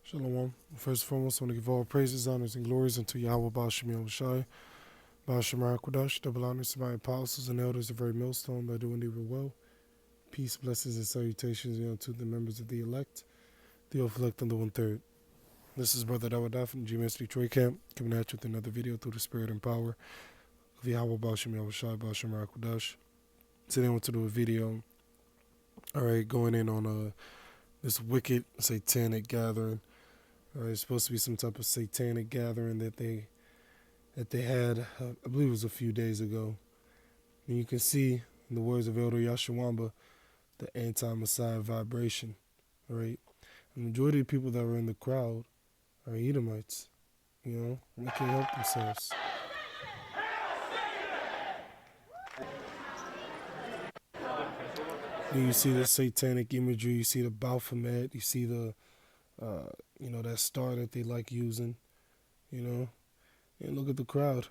Shalom. First and foremost, I want to give all praises, honors, and glories unto Yahweh Bashim Yahushai, Bashim Hakadosh, double honors to my apostles and elders of every millstone by doing evil well. Peace, blessings, and salutations unto the members of the elect, the elect on the 1/3. This is Brother Dawadah from GMS Detroit Camp, coming at you with another video through the spirit and power of Yahweh Bashim Yahushai, Bashim Hakadosh. Today I want to do a video, going in on this wicked satanic gathering. It's supposed to be some type of satanic gathering that they had, I believe it was a few days ago. And you can see, in the words of Elder Yashawamba, the anti-Messiah vibration. All right, the majority of people that were in the crowd are Edomites. They can't help themselves. And you see the satanic imagery. You see the Baphomet. You see the that star that they like using. And look at the crowd.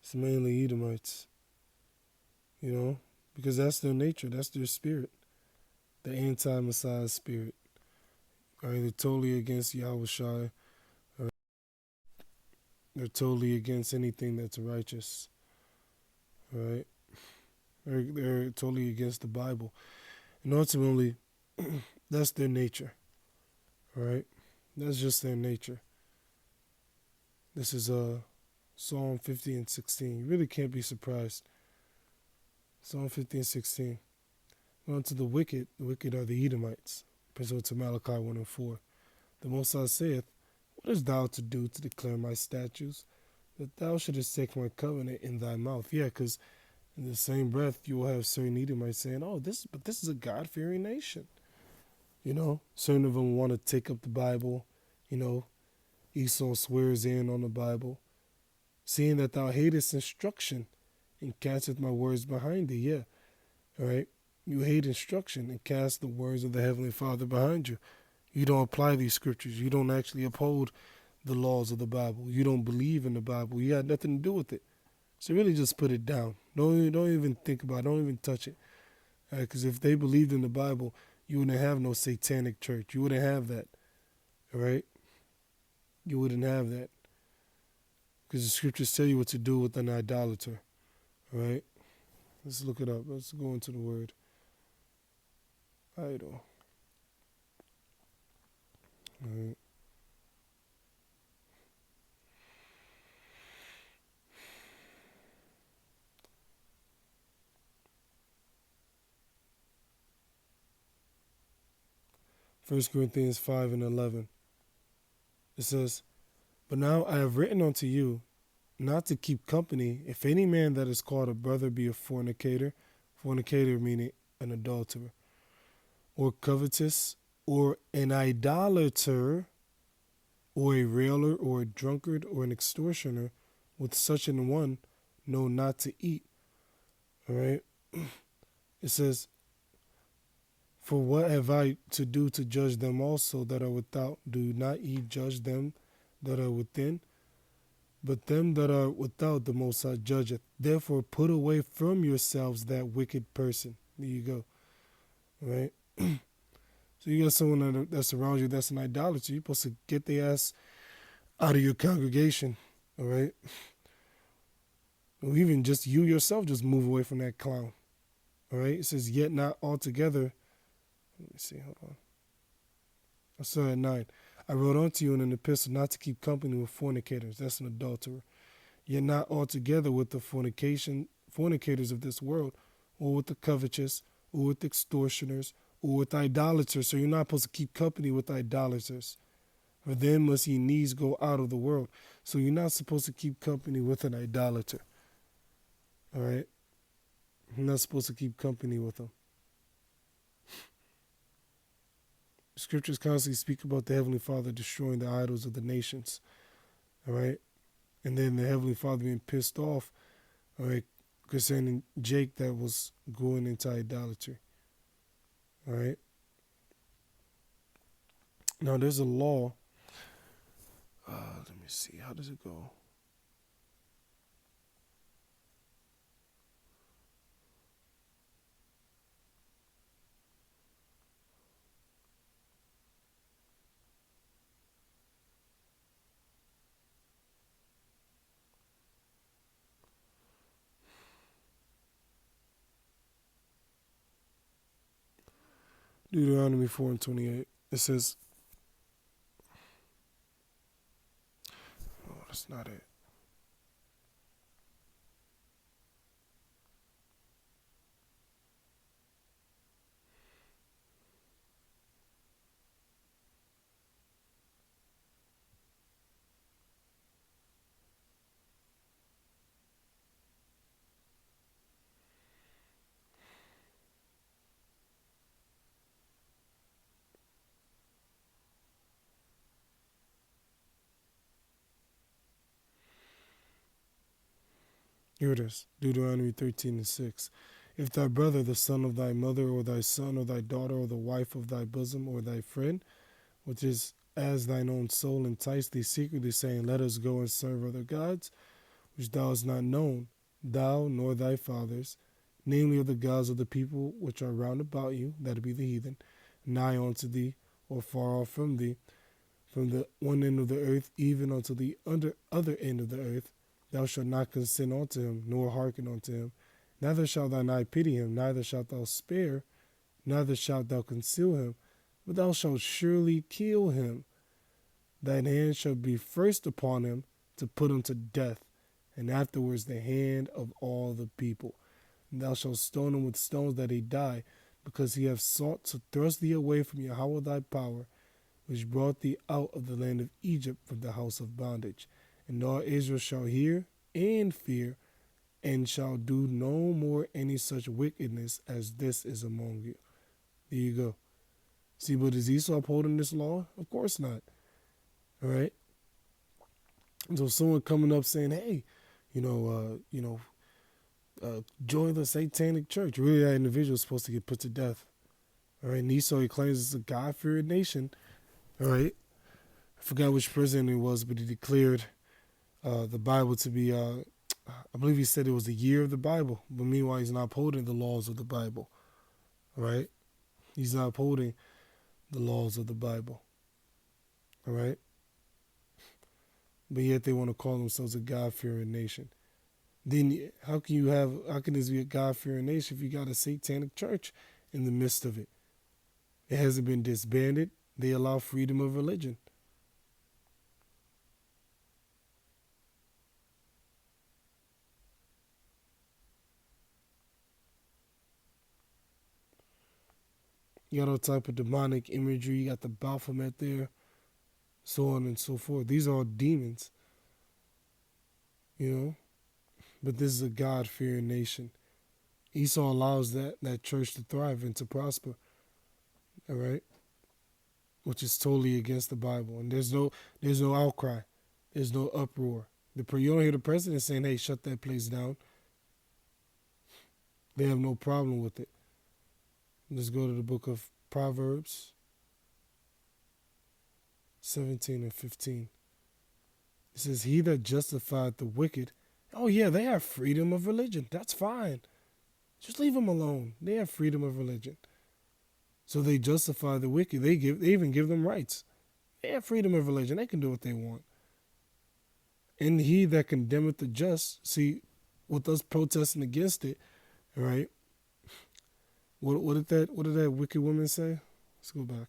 It's mainly Edomites. Because that's their nature. That's their spirit. The anti-Messiah spirit. They're totally against Yahushua. They're totally against anything that's righteous. Right? They're totally against the Bible. And ultimately, that's their nature. Right? That's just their nature. This is Psalm 50 and 16. You really can't be surprised. Psalm 50 and 16. On to the wicked are the Edomites. Present to Malachi 1 and 4. The Most High saith, what hast thou to do to declare my statutes, that thou shouldest take my covenant in thy mouth? Yeah, because in the same breath, you will have certain Edomites saying, this is a God-fearing nation. Certain of them want to take up the Bible. Esau swears in on the Bible. Seeing that thou hatest instruction and casteth my words behind thee. Yeah, all right. You hate instruction and cast the words of the Heavenly Father behind you. You don't apply these scriptures. You don't actually uphold the laws of the Bible. You don't believe in the Bible. You got nothing to do with it. So really just put it down. Don't even think about it. Don't even touch it. Because if they believed in the Bible, you wouldn't have no satanic church. You wouldn't have that. All right? You wouldn't have that. Because the scriptures tell you what to do with an idolater. All right? Let's look it up. Let's go into the word. Idol. All right. First Corinthians 5 and 11. It says, but now I have written unto you not to keep company, if any man that is called a brother be a fornicator meaning an adulterer, or covetous, or an idolater, or a railer, or a drunkard, or an extortioner, with such an one, know not to eat. All right? It says, for what have I to do to judge them also that are without? Do not ye judge them that are within? But them that are without the Most High judgeth. Therefore put away from yourselves that wicked person. There you go. All right? So you got someone that's around you that's an idolater. You're supposed to get their ass out of your congregation. All right? Or even just you yourself, just move away from that clown. All right? It says, yet not altogether. Let me see, hold on. I saw at 9. I wrote unto you in an epistle not to keep company with fornicators. That's an adulterer. Yet not altogether with the fornicators of this world, or with the covetous, or with extortioners, or with idolaters. So you're not supposed to keep company with idolaters. For then must ye needs go out of the world. So you're not supposed to keep company with an idolater. All right? You're not supposed to keep company with them. Scriptures constantly speak about the Heavenly Father destroying the idols of the nations. All right? And then the Heavenly Father being pissed off, all right, concerning Jake that was going into idolatry. All right? Now, there's a law. Let me see. How does it go? Deuteronomy 4 and 28. It says, oh, that's not it. Here it is. Deuteronomy 13 and 6. If thy brother, the son of thy mother, or thy son, or thy daughter, or the wife of thy bosom, or thy friend, which is as thine own soul, entice thee secretly, saying, Let us go and serve other gods, which thou hast not known, thou nor thy fathers, namely of the gods of the people which are round about you, that be the heathen, nigh unto thee, or far off from the one end of the earth even unto the other end of the earth, thou shalt not consent unto him, nor hearken unto him. Neither shalt thou not pity him, neither shalt thou spare, neither shalt thou conceal him, but thou shalt surely kill him. Thine hand shall be first upon him to put him to death, and afterwards the hand of all the people. And thou shalt stone him with stones that he die, because he hath sought to thrust thee away from Yahweh thy power, which brought thee out of the land of Egypt from the house of bondage. And all Israel shall hear and fear, and shall do no more any such wickedness as this is among you. There you go. See, but is Esau upholding this law? Of course not. All right. So someone coming up saying, "Hey, join the Satanic Church." Really, that individual is supposed to get put to death. All right. And Esau, he claims it's a God-fearing nation. All right. I forgot which president it was, but he declared the Bible to be, I believe he said it was the year of the Bible. But meanwhile, he's not upholding the laws of the Bible. All right. He's not upholding the laws of the Bible. All right. But yet they want to call themselves a God-fearing nation. Then how can this be a God-fearing nation if you got a satanic church in the midst of it? It hasn't been disbanded. They allow freedom of religion. You got all type of demonic imagery. You got the Baphomet there, so on and so forth. These are all demons, you know. But this is a God-fearing nation. Esau allows that church to thrive and to prosper. All right, which is totally against the Bible. And there's no outcry. There's no uproar. You don't hear the president saying, "Hey, shut that place down." They have no problem with it. Let's go to the book of Proverbs 17 and 15. It says, "He that justified the wicked," oh yeah, they have freedom of religion. That's fine. Just leave them alone. They have freedom of religion. So they justify the wicked. They even give them rights. They have freedom of religion. They can do what they want. And he that condemneth the just, see, with us protesting against it, right? What did that wicked woman say? Let's go back.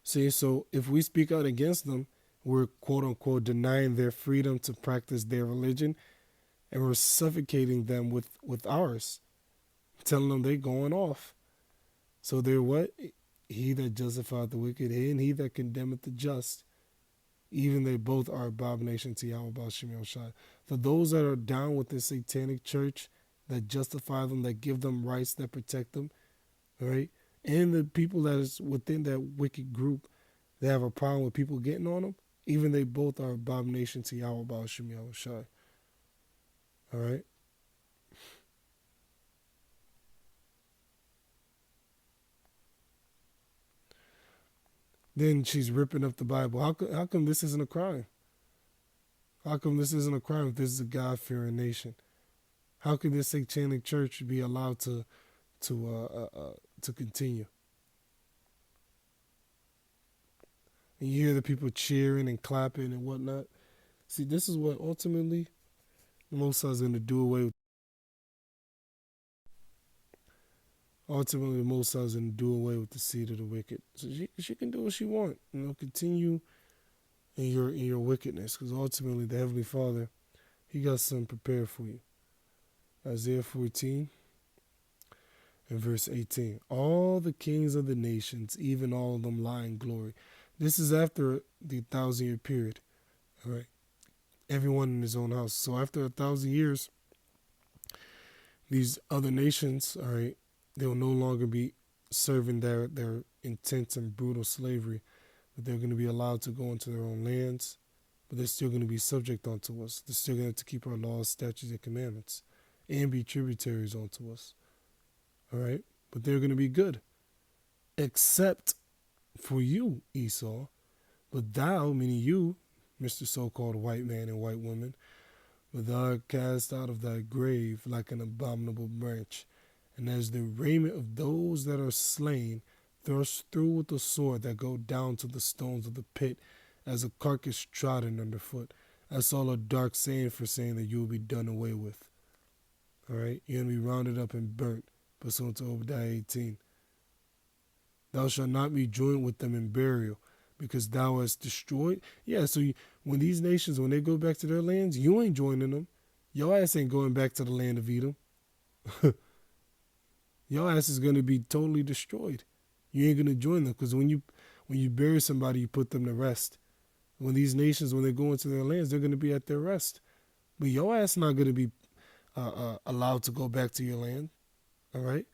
See, so if we speak out against them, we're quote unquote denying their freedom to practice their religion, and we're suffocating them with ours, telling them they're going off. So they're what? He that justified the wicked and he that condemneth the just. Even they both are abomination to Yahweh Ba'al Shai. For those that are down with the satanic church, that justify them, that give them rights, that protect them, right? And the people that is within that wicked group, they have a problem with people getting on them. Even they both are abomination to Yahweh Ba'al Shai. All right? Then she's ripping up the Bible. How come this isn't a crime? How come this isn't a crime if this is a God-fearing nation? How can this satanic church be allowed to continue? and you hear the people cheering and clapping and whatnot. See, this is what ultimately the Most High is going to do away with. Ultimately, the Most High is going to do away with the seed of the wicked. So she can do what she wants. Continue in your wickedness, because ultimately the Heavenly Father, He got something prepared for you. Isaiah 14 and verse 18. All the kings of the nations, even all of them, lie in glory. This is after the 1,000-year period. All right. Everyone in his own house. So after 1,000 years, these other nations, all right, they will no longer be serving their intense and brutal slavery, but they're going to be allowed to go into their own lands, but they're still going to be subject unto us. They're still going to have to keep our laws, statutes, and commandments, and be tributaries unto us. All right? But they're going to be good, except for you, Esau. But thou, meaning you, Mr. So-called white man and white woman, but thou art cast out of thy grave like an abominable branch, and as the raiment of those that are slain, thrust through with the sword that go down to the stones of the pit, as a carcass trodden underfoot. That's all a dark saying for saying that you will be done away with. All right? You're going to be rounded up and burnt, pursuant to Obadiah 18. Thou shalt not be joined with them in burial, because thou hast destroyed. Yeah, so when these nations, when they go back to their lands, you ain't joining them. Your ass ain't going back to the land of Edom. Your ass is going to be totally destroyed. You ain't going to join them, because when you bury somebody, you put them to rest. When these nations, when they go into their lands, they're going to be at their rest. But your ass not going to be allowed to go back to your land. All right?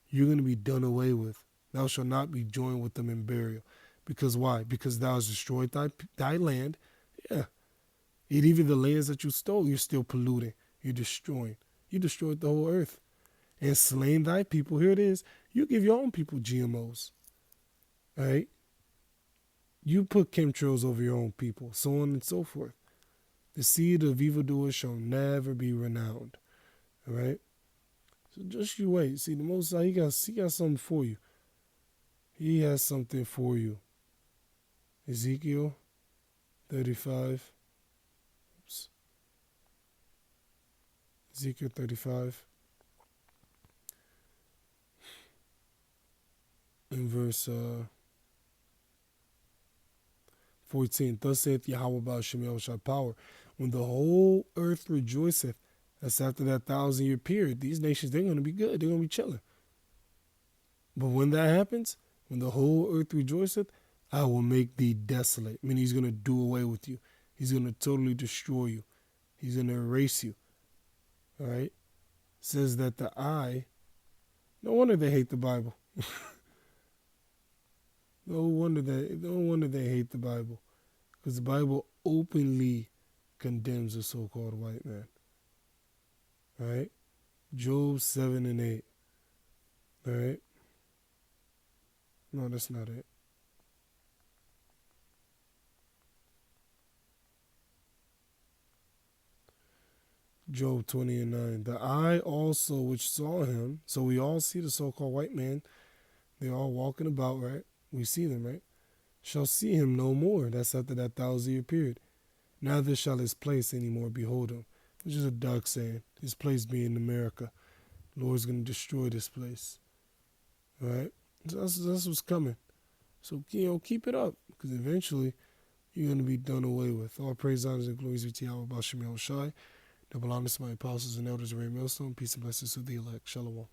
You're going to be done away with. Thou shalt not be joined with them in burial. Because why? Because thou hast destroyed thy land. Yeah. And even the lands that you stole, you're still polluting. You're destroying. You destroyed the whole earth. And slain thy people. Here it is. You give your own people GMOs. All right? You put chemtrails over your own people. So on and so forth. The seed of evildoers shall never be renowned. All right? So just you wait. See, the Most High, he got something for you. He has something for you. Ezekiel 35. Oops. Ezekiel 35. In verse 14. Thus saith Yahweh Baal Shem Shai power. When the whole earth rejoiceth, that's after that 1,000-year period, these nations, they're going to be good. They're going to be chilling. But when that happens, when the whole earth rejoiceth, I will make thee desolate. I mean, he's going to do away with you. He's going to totally destroy you. He's going to erase you. All right? It says that the eye, no wonder they hate the Bible. No wonder they hate the Bible. Because the Bible openly condemns the so-called white man. All right? Job 7 and 8. All right? No, that's not it. Job 20 and 9. The eye also which saw him, so we all see the so-called white man. They're all walking about, right? We see them, right? Shall see him no more. That's after that 1,000-year period. Neither shall his place any more behold him. Which is a dark saying. His place being America. The Lord's going to destroy this place. All right? So that's what's coming. So, keep it up. Because eventually, you're going to be done away with. All praise, honors, and glories be to Yahweh Baal Shem Shai. Double honors to my apostles and elders of Ray Millstone. Peace and blessings to the elect. Shalom.